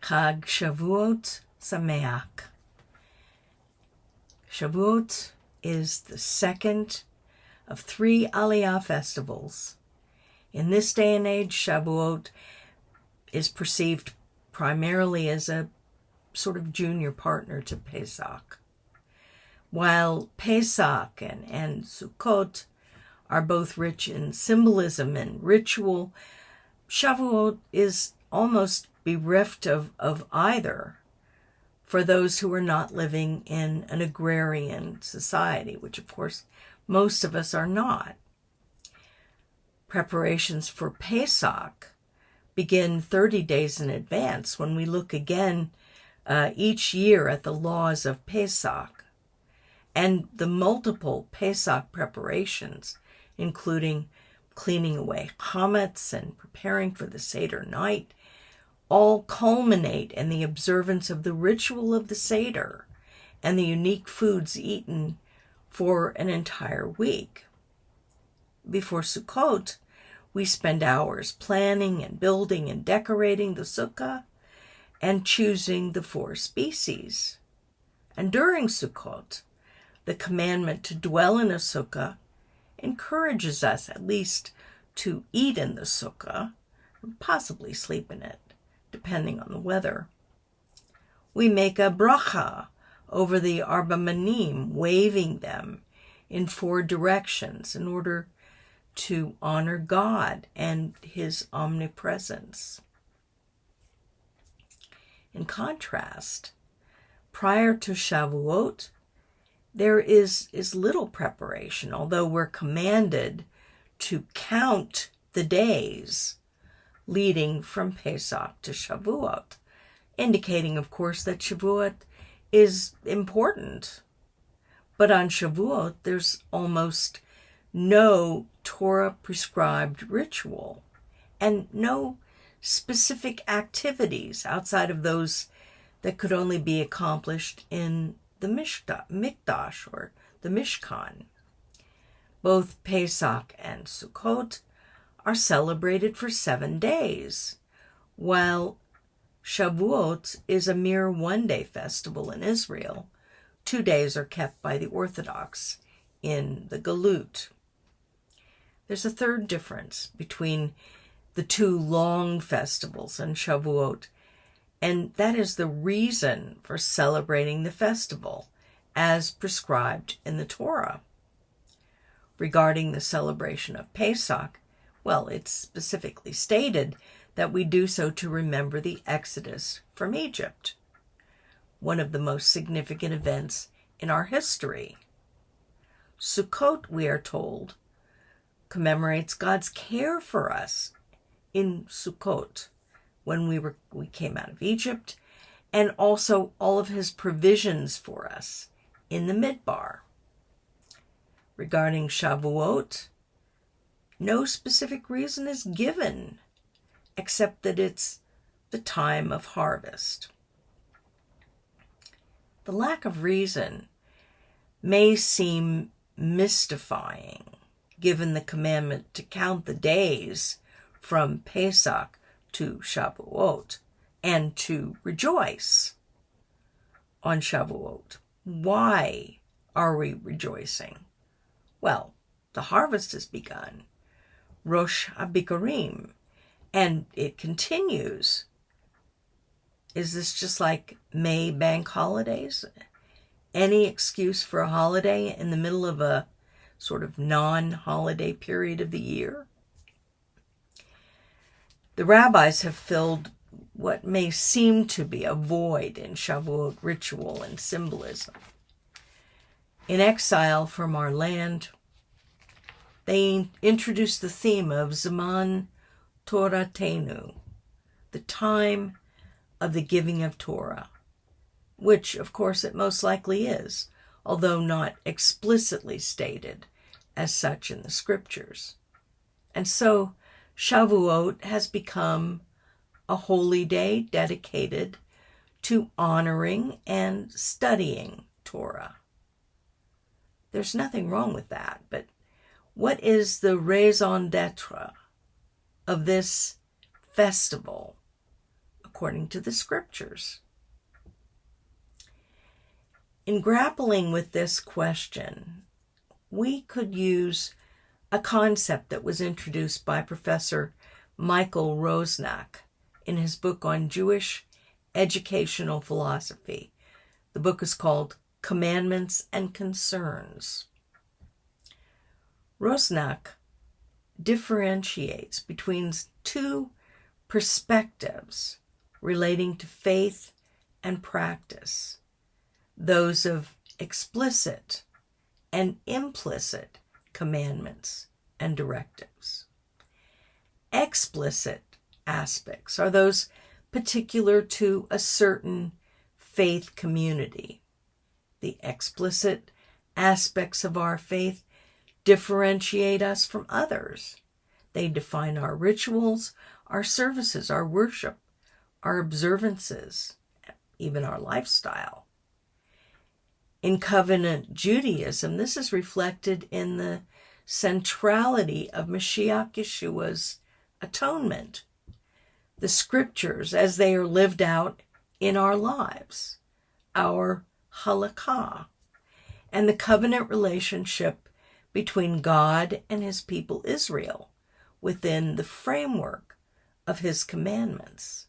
Chag Shavuot Sameach. Shavuot is the second of 3 Aliyah festivals. In this day and age, Shavuot is perceived primarily as a sort of junior partner to Pesach. While Pesach and Sukkot are both rich in symbolism and ritual, Shavuot is almost bereft of either for those who are not living in an agrarian society, which of course most of us are not. Preparations for Pesach begin 30 days in advance when we look again each year at the laws of Pesach and the multiple Pesach preparations, including cleaning away chametz and preparing for the Seder night, all culminate in the observance of the ritual of the Seder and the unique foods eaten for an entire week. Before Sukkot, we spend hours planning and building and decorating the sukkah and choosing the 4 species. And during Sukkot, the commandment to dwell in a sukkah encourages us at least to eat in the sukkah, and possibly sleep in it, depending on the weather. We make a bracha over the arba manim, waving them in 4 directions in order to honor God and his omnipresence. In contrast, prior to Shavuot, there is little preparation, although we're commanded to count the days leading from Pesach to Shavuot, indicating, of course, that Shavuot is important. But on Shavuot, there's almost no Torah-prescribed ritual and no specific activities outside of those that could only be accomplished in the Mikdash or the Mishkan. Both Pesach and Sukkot are celebrated for 7 days, while Shavuot is a mere 1-day festival in Israel. 2 days are kept by the Orthodox in the Galut. There's a third difference between the 2 long festivals and Shavuot, and that is the reason for celebrating the festival as prescribed in the Torah. Regarding the celebration of Pesach, well, it's specifically stated that we do so to remember the Exodus from Egypt, one of the most significant events in our history. Sukkot, we are told, commemorates God's care for us in Sukkot when we came out of Egypt, and also all of his provisions for us in the Midbar. Regarding Shavuot, no specific reason is given, except that it's the time of harvest. The lack of reason may seem mystifying, given the commandment to count the days from Pesach to Shavuot and to rejoice on Shavuot. Why are we rejoicing? Well, the harvest has begun, Rosh HaBikurim, and it continues. Is this just like May bank holidays? Any excuse for a holiday in the middle of a sort of non-holiday period of the year? The rabbis have filled what may seem to be a void in Shavuot ritual and symbolism. In exile from our land, they introduced the theme of Zaman Toratenu, the time of the giving of Torah, which, of course, it most likely is, although not explicitly stated as such in the scriptures. And so Shavuot has become a holy day dedicated to honoring and studying Torah. There's nothing wrong with that, but what is the raison d'etre of this festival according to the scriptures. In grappling with this question, we could use a concept that was introduced by Professor Michael Rosnack in his book on Jewish educational philosophy. The book is called Commandments and Concerns. Rosnack differentiates between two perspectives relating to faith and practice, those of explicit and implicit commandments and directives. Explicit aspects are those particular to a certain faith community. The explicit aspects of our faith differentiate us from others. They define our rituals, our services, our worship, our observances, even our lifestyle. In covenant Judaism, this is reflected in the centrality of Mashiach Yeshua's atonement, the scriptures as they are lived out in our lives, our halakha, and the covenant relationship between God and his people Israel within the framework of his commandments.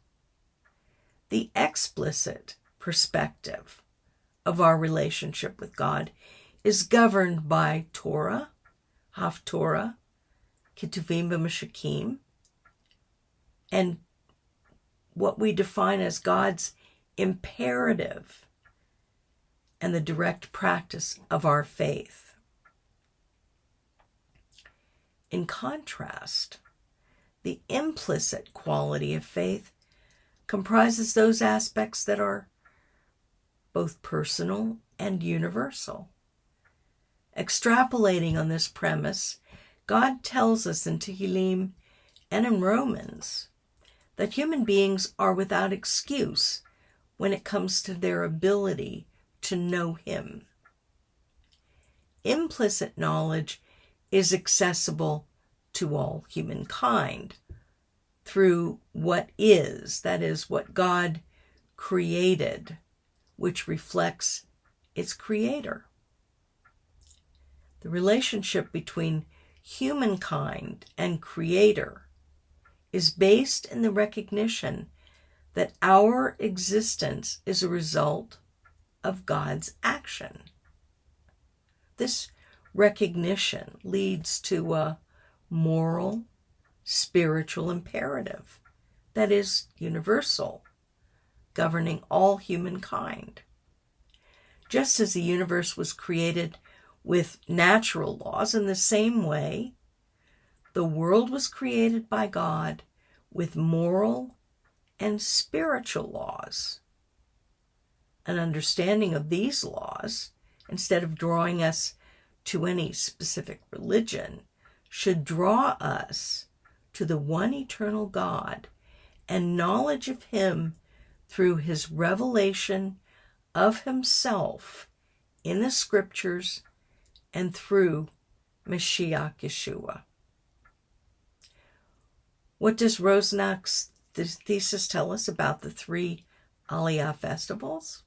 The explicit perspective of our relationship with God is governed by Torah, Haftorah, Ketuvim v'Mashakim, and what we define as God's imperative and the direct practice of our faith. In contrast, the implicit quality of faith comprises those aspects that are both personal and universal. Extrapolating on this premise, God tells us in Tehillim and in Romans that human beings are without excuse when it comes to their ability to know him. Implicit knowledge is accessible to all humankind through what is, that is, what God created, which reflects its creator. The relationship between humankind and creator is based in the recognition that our existence is a result of God's action. This recognition leads to a moral, spiritual imperative that is universal, governing all humankind. Just as the universe was created with natural laws, in the same way, the world was created by God with moral and spiritual laws. An understanding of these laws, instead of drawing us to any specific religion, should draw us to the one eternal God and knowledge of him through his revelation of himself in the scriptures and through Mashiach Yeshua. What does Rosnack's thesis tell us about the three Aliyah festivals?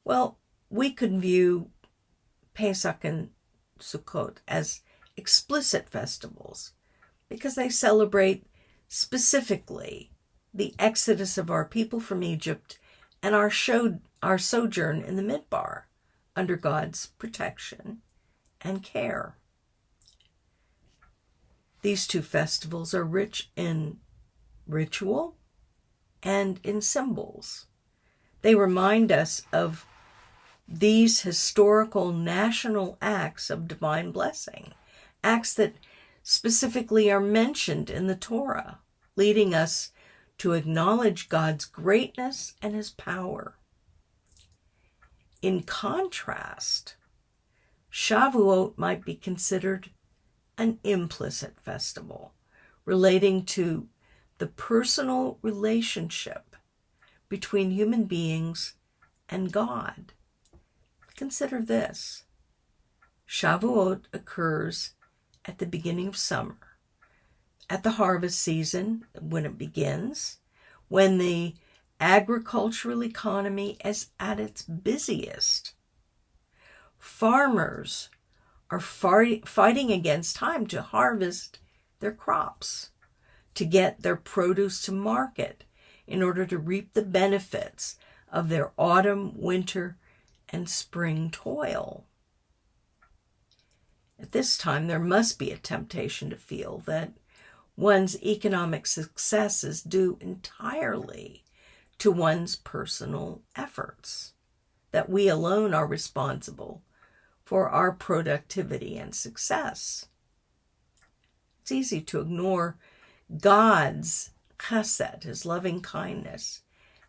Well, we could view Pesach and Sukkot as explicit festivals because they celebrate specifically the exodus of our people from Egypt and our sojourn in the Midbar under God's protection and care. These two festivals are rich in ritual and in symbols. They remind us of these historical national acts of divine blessing, acts that specifically are mentioned in the Torah, leading us to acknowledge God's greatness and his power. In contrast, Shavuot might be considered an implicit festival, relating to the personal relationship between human beings and God. Consider this. Shavuot occurs at the beginning of summer, at the harvest season when it begins, when the agricultural economy is at its busiest. Farmers are fighting against time to harvest their crops, to get their produce to market in order to reap the benefits of their autumn, winter, and spring toil. At this time, there must be a temptation to feel that one's economic success is due entirely to one's personal efforts, that we alone are responsible for our productivity and success. It's easy to ignore God's chesed, his loving kindness,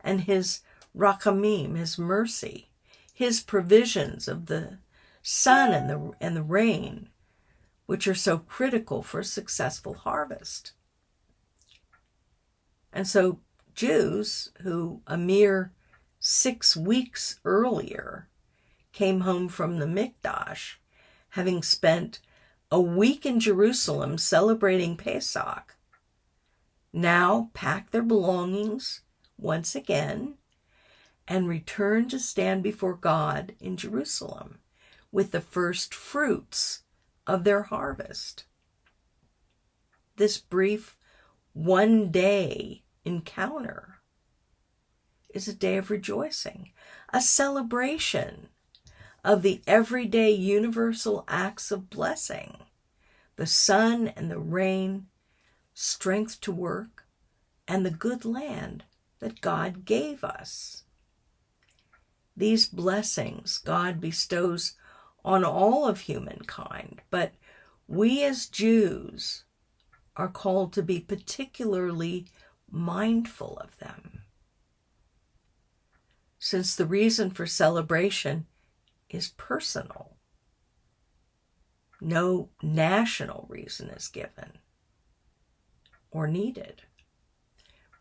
and his rachamim, his mercy, his provisions of the sun and the rain, which are so critical for a successful harvest. And so Jews who a mere 6 weeks earlier came home from the Mikdash, having spent a week in Jerusalem celebrating Pesach, now pack their belongings once again and return to stand before God in Jerusalem with the first fruits of their harvest. This brief one-day encounter is a day of rejoicing, a celebration of the everyday universal acts of blessing, the sun and the rain, strength to work, and the good land that God gave us. These blessings God bestows on all of humankind, but we as Jews are called to be particularly mindful of them. Since the reason for celebration is personal, no national reason is given or needed.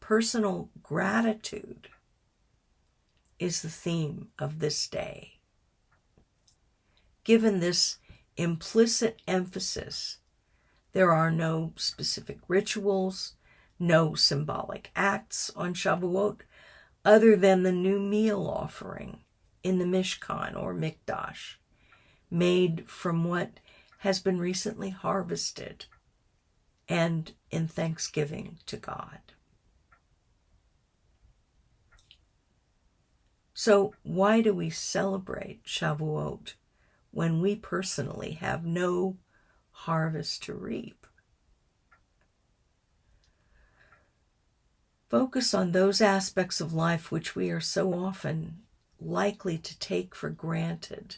Personal gratitude is the theme of this day. Given this implicit emphasis, there are no specific rituals, no symbolic acts on Shavuot other than the new meal offering in the Mishkan or Mikdash, made from what has been recently harvested and in thanksgiving to God. So why do we celebrate Shavuot when we personally have no harvest to reap? Focus on those aspects of life which we are so often likely to take for granted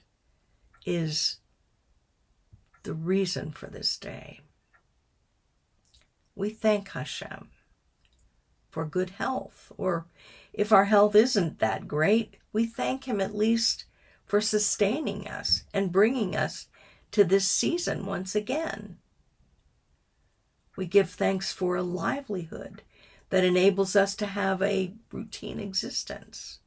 is the reason for this day. We thank Hashem for good health, or if our health isn't that great, we thank him at least for sustaining us and bringing us to this season once again. We give thanks for a livelihood that enables us to have a routine existence,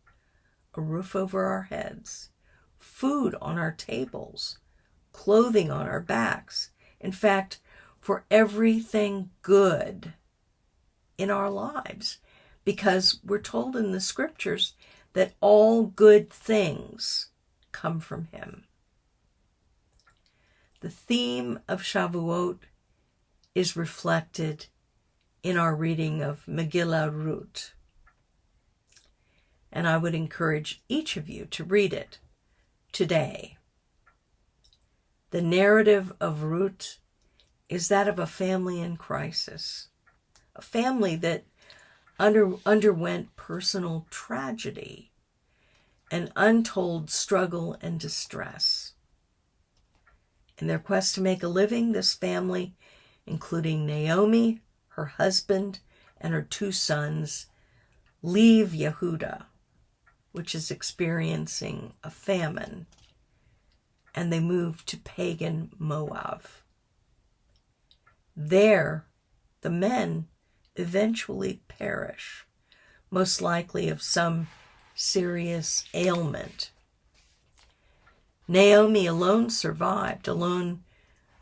a roof over our heads, food on our tables, clothing on our backs. In fact, for everything good in our lives, because we're told in the scriptures that all good things come from him. The theme of Shavuot is reflected in our reading of Megillah Ruth. And I would encourage each of you to read it today. The narrative of Ruth is that of a family in crisis, a family that underwent personal tragedy and untold struggle and distress. In their quest to make a living, this family, including Naomi, her husband, and her 2 sons, leave Yehuda, which is experiencing a famine, and they move to pagan Moab. There, the men eventually perish, most likely of some serious ailment. Naomi alone survived, along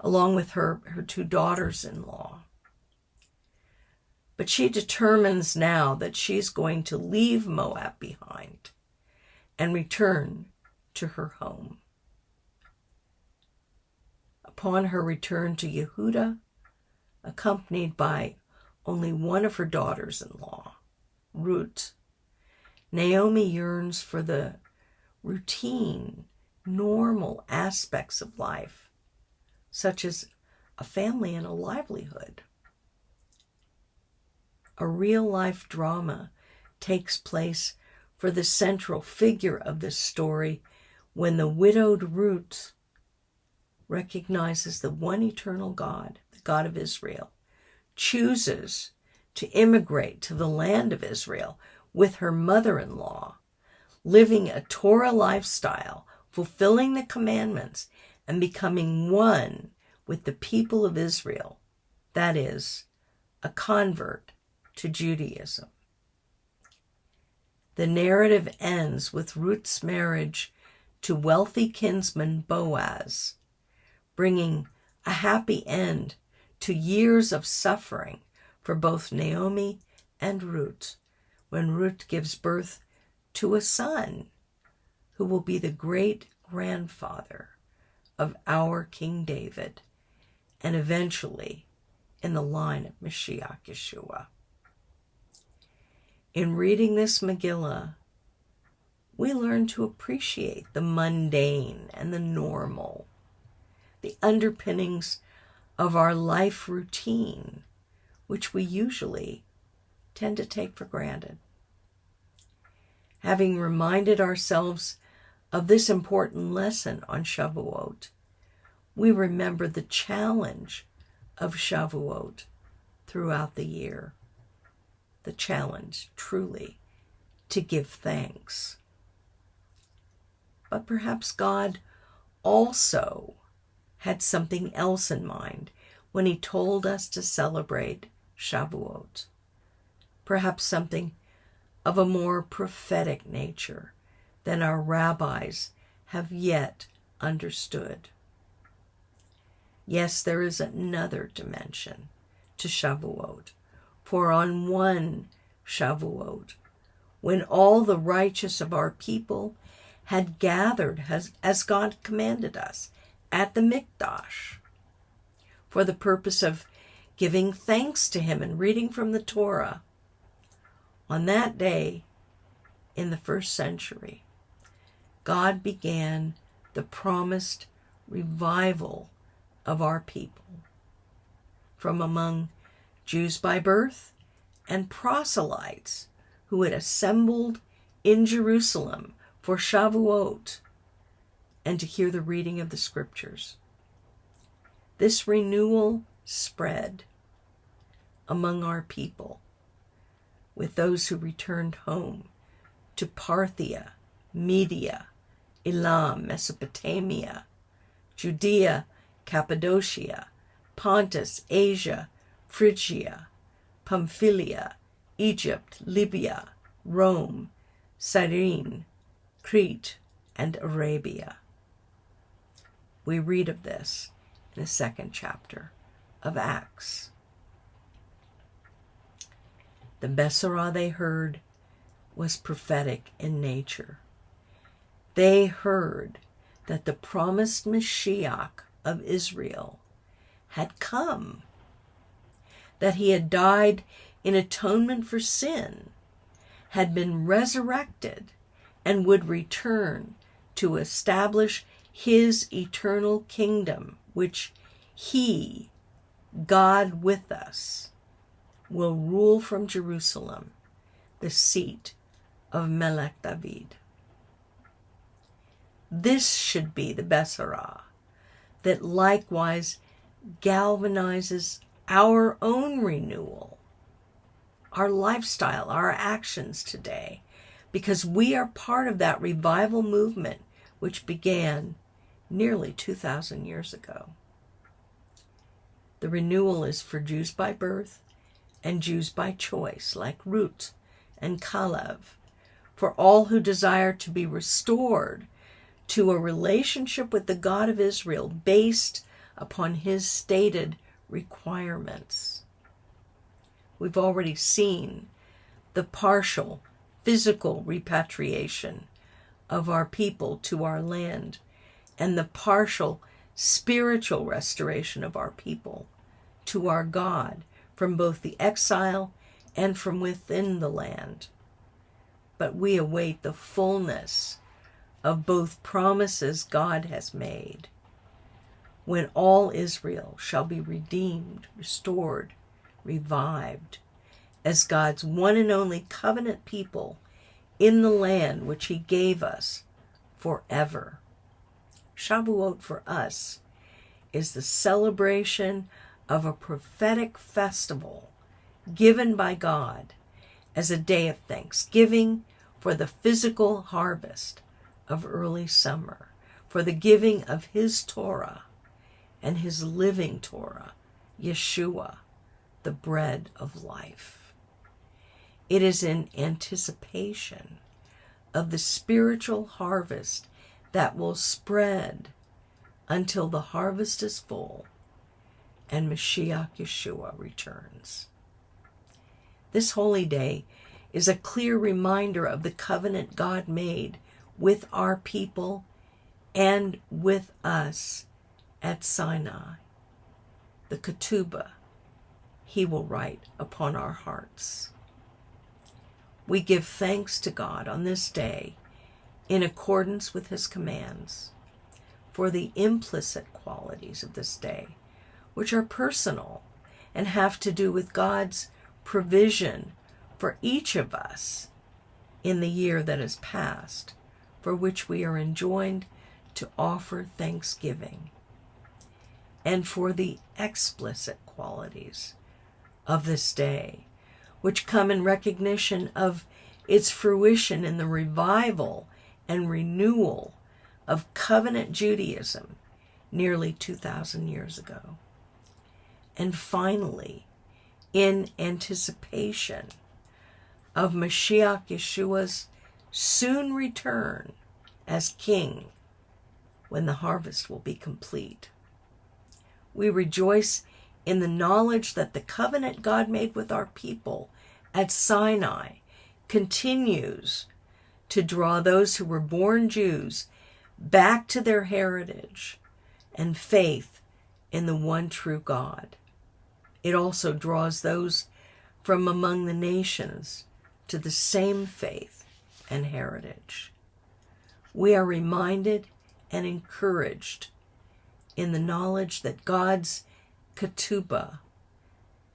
with her 2 daughters-in-law. But she determines now that she's going to leave Moab behind and return to her home. Upon her return to Yehuda, accompanied by only one of her daughters-in-law, Ruth, Naomi yearns for the routine, normal aspects of life, such as a family and a livelihood. A real-life drama takes place for the central figure of this story when the widowed Ruth recognizes the one eternal God, the God of Israel, chooses to immigrate to the land of Israel with her mother-in-law, living a Torah lifestyle, fulfilling the commandments, and becoming one with the people of Israel, that is, a convert to Judaism. The narrative ends with Ruth's marriage to wealthy kinsman Boaz, bringing a happy end to years of suffering for both Naomi and Ruth, when Ruth gives birth to a son who will be the great-grandfather of our King David, and eventually in the line of Mashiach Yeshua. In reading this Megillah, we learn to appreciate the mundane and the normal, the underpinnings of our life routine, which we usually tend to take for granted. Having reminded ourselves of this important lesson on Shavuot, we remember the challenge of Shavuot throughout the year. The challenge, truly, to give thanks. But perhaps God also had something else in mind when he told us to celebrate Shavuot. Perhaps something of a more prophetic nature than our rabbis have yet understood. Yes, there is another dimension to Shavuot, for on one Shavuot, when all the righteous of our people had gathered as God commanded us at the Mikdash, for the purpose of giving thanks to him and reading from the Torah, on that day in the first century, God began the promised revival of our people from among Jews by birth and proselytes who had assembled in Jerusalem for Shavuot and to hear the reading of the scriptures. This renewal spread among our people, with those who returned home to Parthia, Media, Elam, Mesopotamia, Judea, Cappadocia, Pontus, Asia, Phrygia, Pamphylia, Egypt, Libya, Rome, Cyrene, Crete, and Arabia. We read of this in the second chapter of Acts. The Besorah they heard was prophetic in nature. They heard that the promised Mashiach of Israel had come, that he had died in atonement for sin, had been resurrected, and would return to establish his eternal kingdom, which he, God with us, will rule from Jerusalem, the seat of Melech David. This should be the Besorah that likewise galvanizes our own renewal, our lifestyle, our actions today, because we are part of that revival movement which began nearly 2,000 years ago. The renewal is for Jews by birth and Jews by choice, like Ruth and Caleb, for all who desire to be restored to a relationship with the God of Israel based upon his stated requirements. We've already seen the partial physical repatriation of our people to our land and the partial spiritual restoration of our people to our God from both the exile and from within the land. But we await the fullness of both promises God has made, when all Israel shall be redeemed, restored, revived, as God's one and only covenant people in the land which he gave us forever. Shavuot for us is the celebration of a prophetic festival given by God as a day of thanksgiving for the physical harvest of early summer, for the giving of his Torah and his living Torah, Yeshua, the bread of life. It is in anticipation of the spiritual harvest that will spread until the harvest is full and Mashiach Yeshua returns. This holy day is a clear reminder of the covenant God made with our people and with us at Sinai, the ketubah he will write upon our hearts. We give thanks to God on this day in accordance with his commands for the implicit qualities of this day, which are personal and have to do with God's provision for each of us in the year that is past, for which we are enjoined to offer thanksgiving, and for the explicit qualities of this day, which come in recognition of its fruition in the revival and renewal of covenant Judaism nearly 2,000 years ago. And finally, in anticipation of Mashiach Yeshua's soon return as King, when the harvest will be complete. We rejoice in the knowledge that the covenant God made with our people at Sinai continues to draw those who were born Jews back to their heritage and faith in the one true God. It also draws those from among the nations to the same faith and heritage. We are reminded and encouraged in the knowledge that God's ketubah,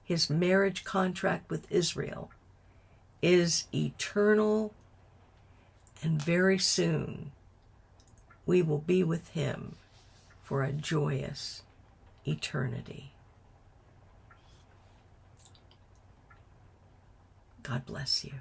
his marriage contract with Israel, is eternal, and very soon we will be with him for a joyous eternity. God bless you.